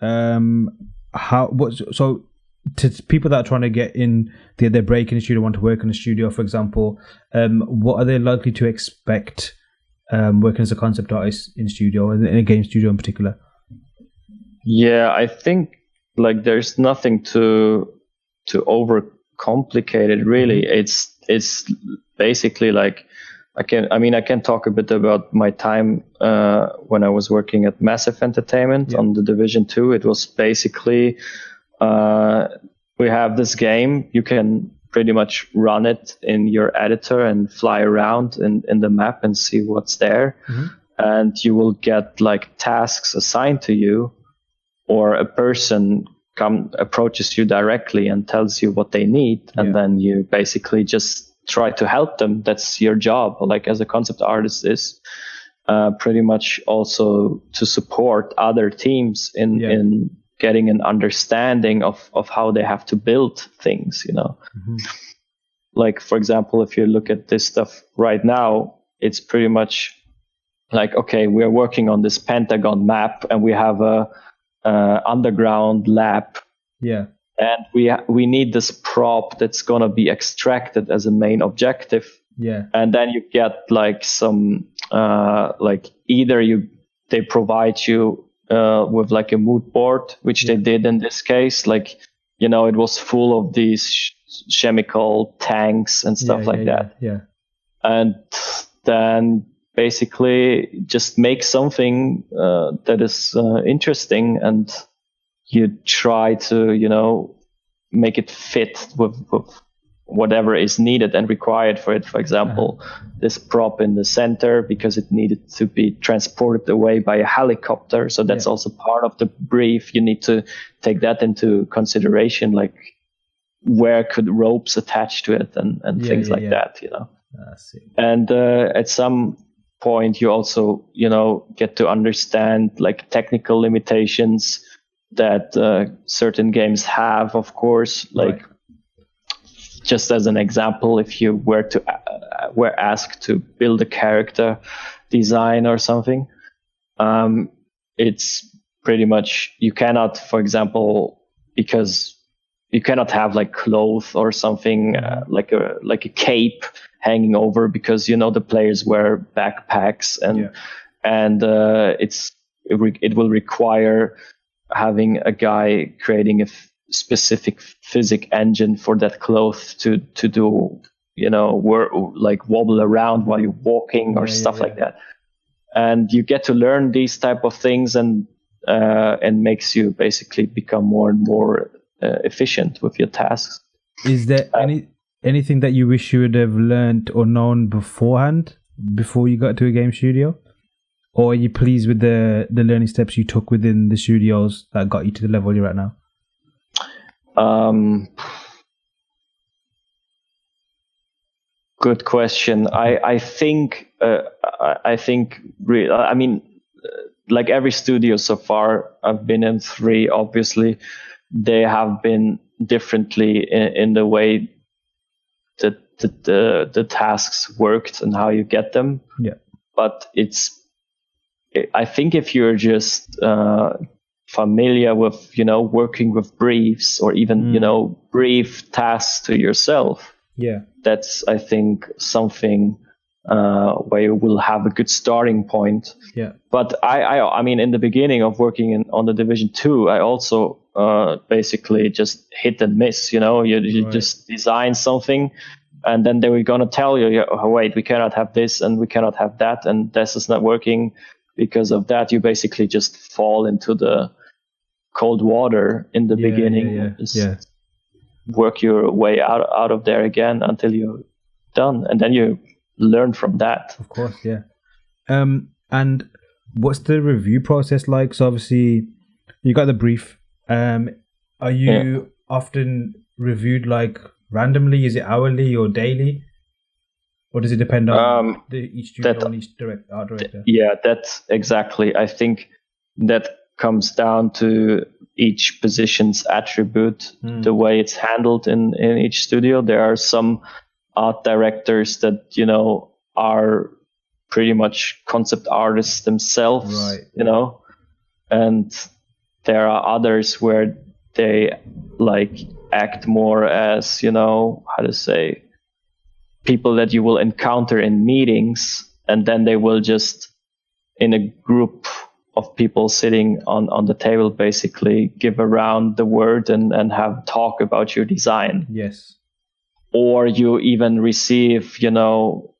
So to people that are trying to get in, their break in the studio, want to work in the studio, for example, what are they likely to expect working as a concept artist in studio, in a game studio in particular? Yeah, I think like there's nothing to overcomplicate it really. It's basically like I can talk a bit about my time when I was working at Massive Entertainment on the Division 2. It was basically we have this game, you can pretty much run it in your editor and fly around in the map and see what's there. And you will get like tasks assigned to you, or a person approaches you directly and tells you what they need, and then you basically just try to help them. That's your job, like as a concept artist, is pretty much also to support other teams in getting an understanding of how they have to build things, you know. Like, for example, if you look at this stuff right now, it's pretty much like, okay, we're working on this Pentagon map and we have a underground lab. And we need this prop that's going to be extracted as a main objective. And then you get like some like either they provide you with like a mood board, which they did in this case, like, you know, it was full of these chemical tanks and stuff like that. And then basically just make something that is interesting, and you try to, you know, make it fit with whatever is needed and required for it. For example, this prop in the center, because it needed to be transported away by a helicopter. So that's also part of the brief. You need to take that into consideration, like where could ropes attach to it and things like that, you know. And at some point you also, you know, get to understand like technical limitations that certain games have, of course, like just as an example, if you were asked to build a character design or something, it's pretty much, you cannot, for example, because you cannot have like clothes or something like a cape hanging over, because, you know, the players wear backpacks and it will require having a guy creating a specific physics engine for that cloth to do, you know, like wobble around while you're walking or stuff like that. And you get to learn these type of things, and makes you basically become more and more efficient with your tasks. Is there anything that you wish you would have learned or known beforehand, before you got to a game studio? Or are you pleased with the learning steps you took within the studios that got you to the level you're at now? Good question. I think I mean, like every studio so far, I've been in 3, obviously, they have been differently in the way that the tasks worked and how you get them. But I think if you're just familiar with, you know, working with briefs, or even, you know, brief tasks to yourself, that's, I think, something where you will have a good starting point. But I mean, in the beginning of working on the Division 2, I also basically just hit and miss, you know. You just design something, and then they were going to tell you, oh, wait, we cannot have this and we cannot have that, and this is not working. Because of that, you basically just fall into the cold water in the beginning. Work your way out of there again until you're done, and then you learn from that. Of course, and what's the review process like? So obviously, you got the brief. Are you often reviewed like randomly? Is it hourly or daily? Or does it depend on each studio and each art director? Yeah, that's exactly. I think that comes down to each position's attribute, the way it's handled in each studio. There are some art directors that, you know, are pretty much concept artists themselves, you know, and there are others where they like act more as, you know, how to say, people that you will encounter in meetings, and then they will just, in a group of people sitting on the table, basically give around the word and have talk about your design. Yes. Or you even receive, you know,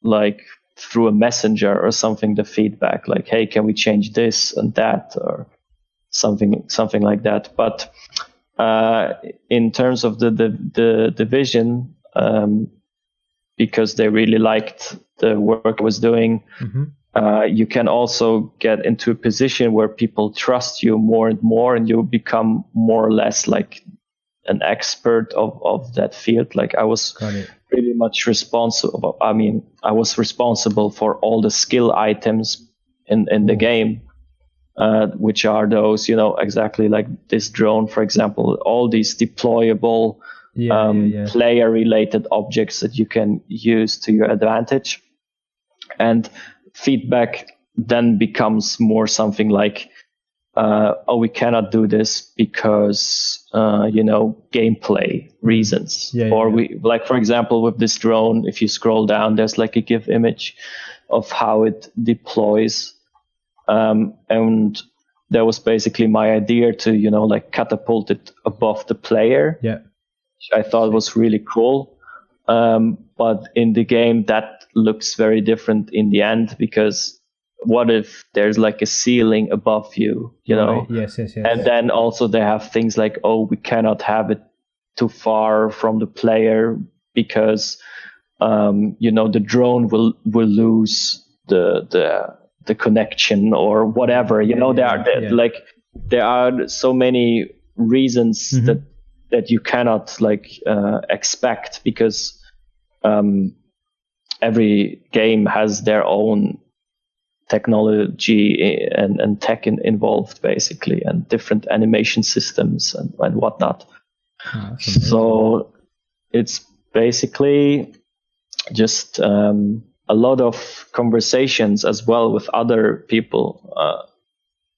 like through a messenger or something, the feedback like, hey, can we change this and that, or something like that. But in terms of the division, because they really liked the work I was doing, you can also get into a position where people trust you more and more, and you become more or less like an expert of that field. Like I was pretty much responsible. I mean, I was responsible for all the skill items in the game, which are those, you know, exactly like this drone, for example, all these deployable player related objects that you can use to your advantage. And feedback then becomes more something like, oh, we cannot do this because, you know, gameplay reasons. We, like, for example, with this drone, if you scroll down, there's like a GIF image of how it deploys. And that was basically my idea to, you know, like catapult it above the player. Yeah. Which I thought was really cool. But in the game, that looks very different in the end, because what if there's like a ceiling above you, you know? Yes. And then also they have things like, oh, we cannot have it too far from the player because, you know, the drone will lose the connection or whatever, you know. There are so many reasons that you cannot like expect, because every game has their own technology and tech involved, basically, and different animation systems and whatnot. So it's basically just a lot of conversations as well with other people.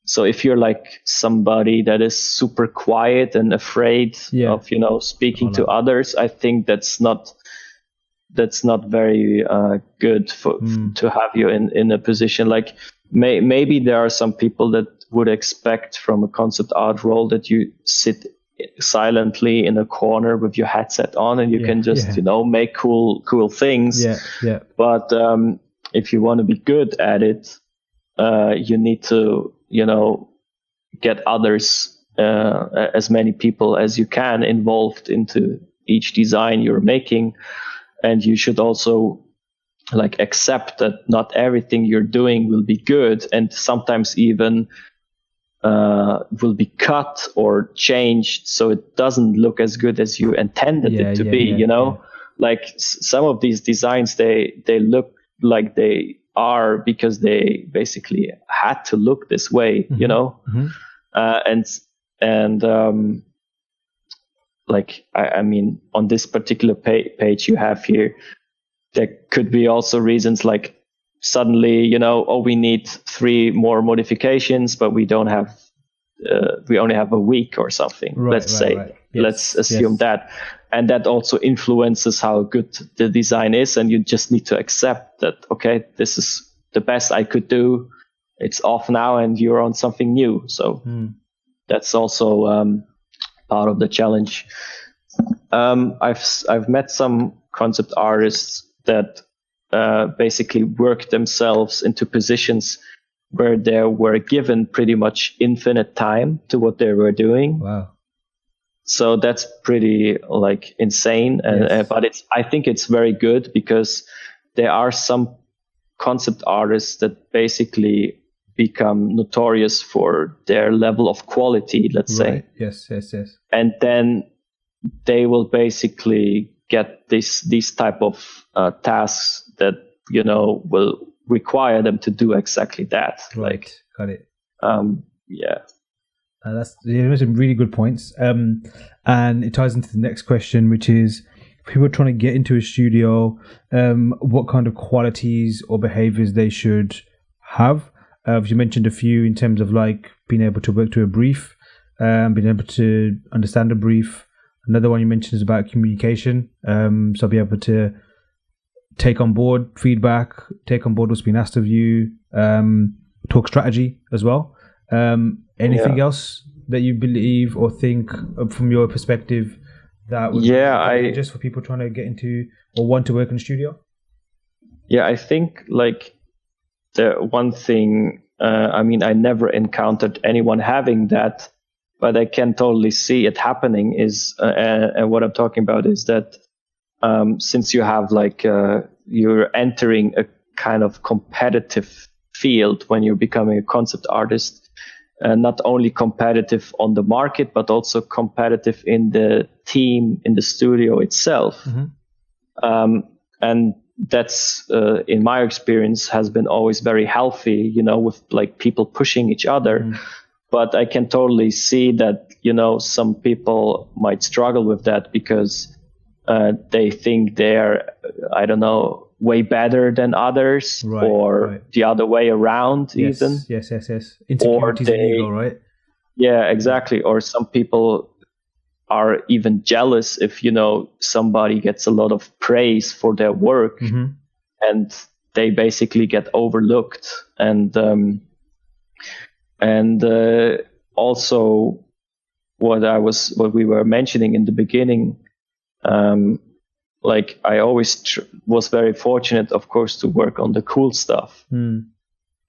So if you're like somebody that is super quiet and afraid of, you know, speaking to others, I think that's not very good to have you in a position like maybe there are some people that would expect from a concept art role that you sit silently in a corner with your headset on and you can just you know, make cool things. But if you want to be good at it, you need to, you know, get others, as many people as you can, involved into each design you're making. And you should also like accept that not everything you're doing will be good, and sometimes even will be cut or changed so it doesn't look as good as you intended it to be. You know, like some of these designs, they look like they are because they basically had to look this way. You know, like, I mean, on this particular page you have here, there could be also reasons like suddenly, you know, oh, we need 3 more modifications, but we don't have, we only have a week or something. Let's say, let's assume that. And that also influences how good the design is. And you just need to accept that, okay, this is the best I could do. It's off now and you're on something new. So that's also, part of the challenge. I've met some concept artists that basically work themselves into positions where they were given pretty much infinite time to what they were doing. Wow! So that's pretty like insane, but I think it's very good, because there are some concept artists that basically become notorious for their level of quality, let's say. Yes. And then they will basically get these type of tasks that, you know, will require them to do exactly that. Right. Got it. That's some really good points. And it ties into the next question, which is, people trying to get into a studio, what kind of qualities or behaviors they should have. You mentioned a few in terms of like being able to work to a brief, being able to understand a brief. Another one you mentioned is about communication. So be able to take on board feedback, take on board what's been asked of you, talk strategy as well. Anything else that you believe or think from your perspective that would be just for people trying to get into or want to work in a studio? Yeah, I think like the one thing, I mean, I never encountered anyone having that, but I can totally see it happening is, and what I'm talking about is that since you have like, you're entering a kind of competitive field when you're becoming a concept artist, not only competitive on the market, but also competitive in the team, in the studio itself. And that's, in my experience, has been always very healthy, you know, with like people pushing each other. But I can totally see that, you know, some people might struggle with that because they think they're, I don't know, way better than others, or the other way around, even. Yes. Insecurities and ego, right? Yeah, exactly. Or some people are even jealous if, you know, somebody gets a lot of praise for their work, and they basically get overlooked. And also what we were mentioning in the beginning, like I always was very fortunate, of course, to work on the cool stuff.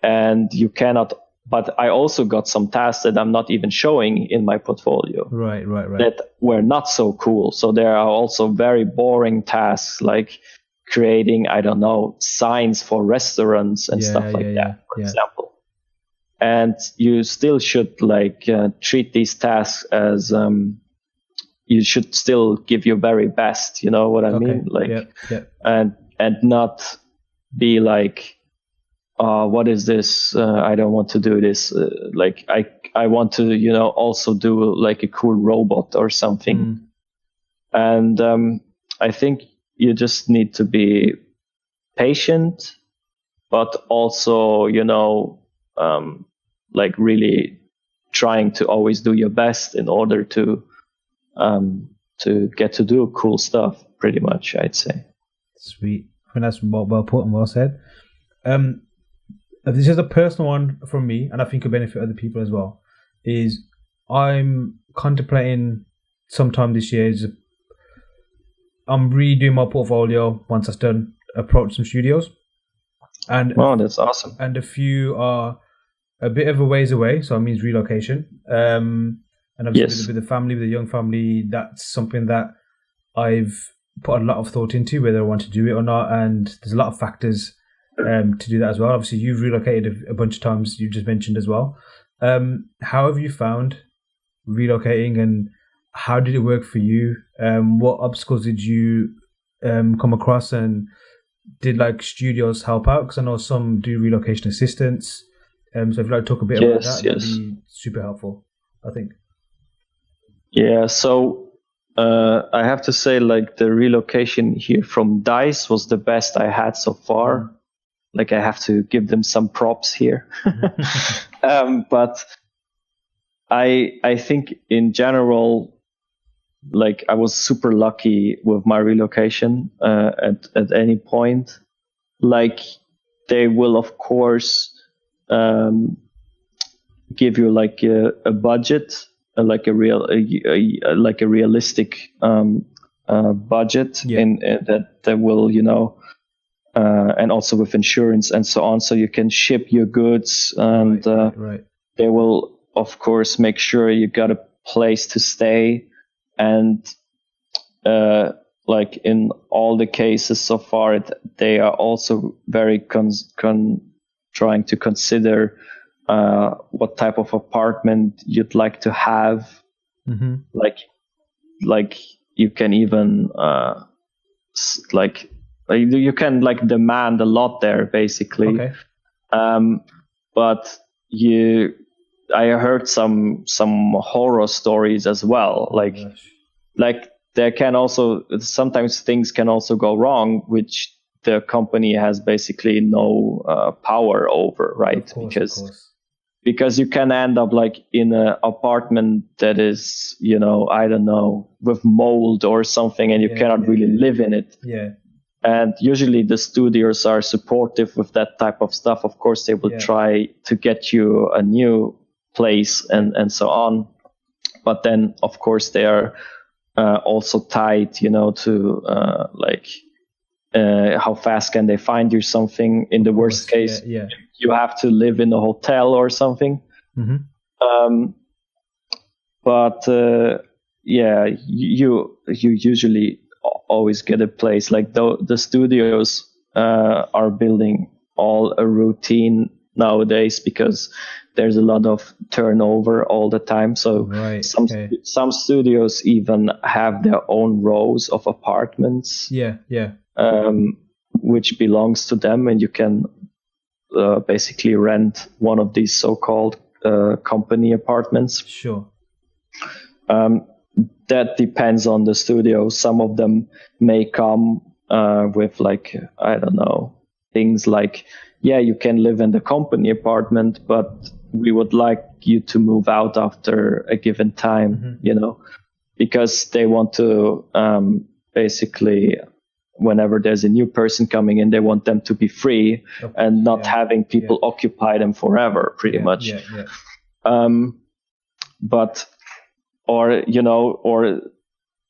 And you cannot, but I also got some tasks that I'm not even showing in my portfolio. Right. That were not so cool. So there are also very boring tasks like creating, I don't know, signs for restaurants and stuff like that, for example. And you still should like treat these tasks as, you should still give your very best, you know what I mean? Like, and not be like, what is this? I don't want to do this. Like I want to, you know, also do like a cool robot or something. And I think you just need to be patient, but also, you know, like really trying to always do your best in order to get to do cool stuff, pretty much, I'd say. Sweet. I think that's well put and well said. This is a personal one from me, and I think it'll benefit other people as well, is I'm contemplating sometime this year, I'm redoing my portfolio once that's done, approach some studios. And that's awesome. And a few are a bit of a ways away, so it means relocation. And obviously with the family, with a young family, that's something that I've put a lot of thought into, whether I want to do it or not. And there's a lot of factors to do that as well. Obviously, you've relocated a bunch of times, you just mentioned as well. How have you found relocating, and how did it work for you? What obstacles did you come across, and did like studios help out? Because I know some do relocation assistance. So if you'd like to talk a bit about that, that'd be super helpful, I think. Yeah, so I have to say, like, the relocation here from DICE was the best I had so far. Like, I have to give them some props here. But I think in general, like, I was super lucky with my relocation at any point. Like, they will, of course, give you like a budget, like a realistic budget, in that will, you know, and also with insurance and so on, so you can ship your goods, and they will, of course, make sure you got a place to stay, and like in all the cases so far, they are also very trying to consider what type of apartment you'd like to have. Like you can even you can like demand a lot there, basically. But I heard some horror stories as well. Like there can also sometimes things can also go wrong, which the company has basically no power over, right? Because you can end up like in an apartment that is, I don't know, with mold or something, and you cannot really live in it. Yeah. And usually the studios are supportive with that type of stuff. Of course, they will try to get you a new place and so on. But then, of course, they are also tied, to how fast can they find you something. In the worst case, you have to live in a hotel or something. Mm-hmm. You usually always get a place. Like the studios are building all a routine nowadays because there's a lot of turnover all the time. So some studios even have their own rows of apartments. Which belongs to them, and you can basically rent one of these so-called company apartments. Sure. That depends on the studio. Some of them may come with like, I don't know, things like, you can live in the company apartment, but we would like you to move out after a given time, because they want to basically, whenever there's a new person coming in, they want them to be free and not having people occupy them forever, pretty much. Or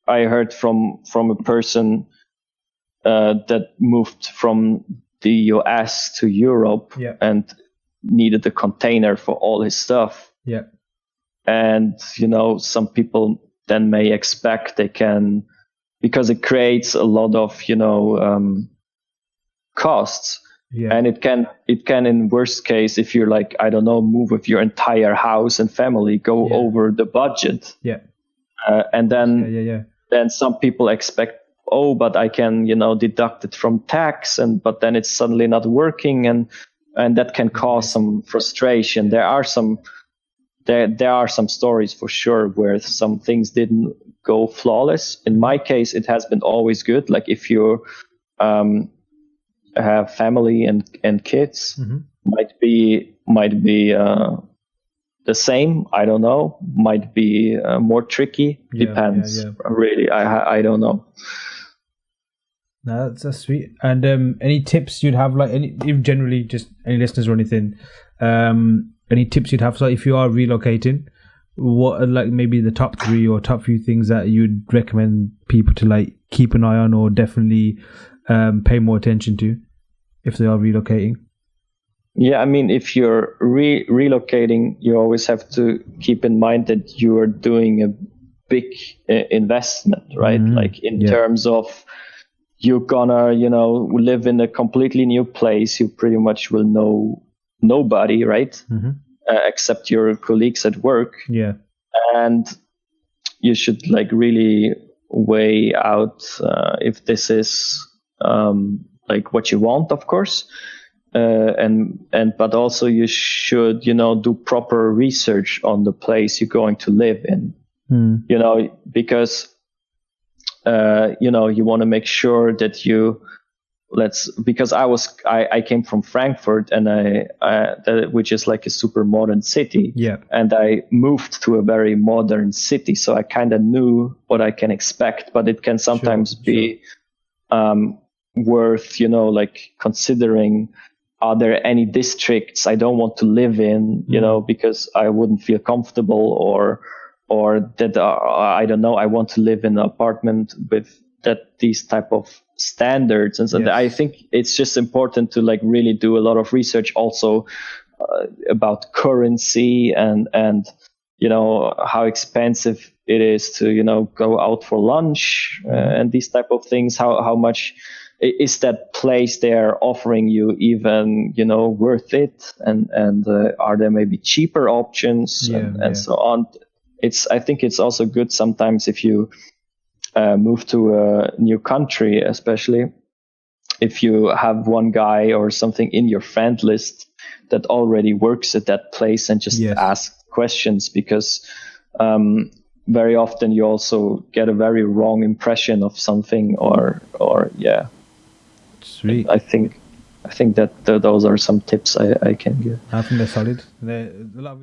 I heard from a person that moved from the US to Europe and needed a container for all his stuff. And, some people then may expect they can, because it creates a lot of, costs. And it can in worst case, if you're like, I don't know, move with your entire house and family, go over the budget. And then then some people expect, but I can, deduct it from tax, but then it's suddenly not working, and that can cause some frustration. There are some stories for sure where some things didn't go flawless. In my case, it has been always good. Like if you have family and kids, might be the same. I don't know. Might be more tricky. Depends. Really, I don't know. No, that's sweet. And any tips you'd have, like even generally, just any listeners or anything, any tips you'd have? So if you are relocating, what are like maybe the top 3 or top few things that you'd recommend people to like keep an eye on or definitely pay more attention to if they are relocating? Yeah, I mean, if you're relocating, you always have to keep in mind that you are doing a big investment, right? Like in terms of you're gonna, live in a completely new place. You pretty much will know nobody, right? Except your colleagues at work. And you should like really weigh out if this is like what you want, of course. But also you should, do proper research on the place you're going to live in, because, you want to make sure that because I came from Frankfurt and which is like a super modern city. And I moved to a very modern city. So I kind of knew what I can expect, but it can sometimes be worth, like considering, are there any districts I don't want to live in, because I wouldn't feel comfortable, or that I don't know, I want to live in an apartment with these type of standards. And so I think it's just important to like really do a lot of research also about currency and how expensive it is to go out for lunch and these type of things. How much is that place they're offering you even worth it, and are there maybe cheaper options and so on. I think it's also good sometimes if you move to a new country, especially if you have one guy or something in your friend list that already works at that place, and just ask questions, because very often you also get a very wrong impression of something, or Sweet. I think that those are some tips I can give. I think they're solid. They're a lot of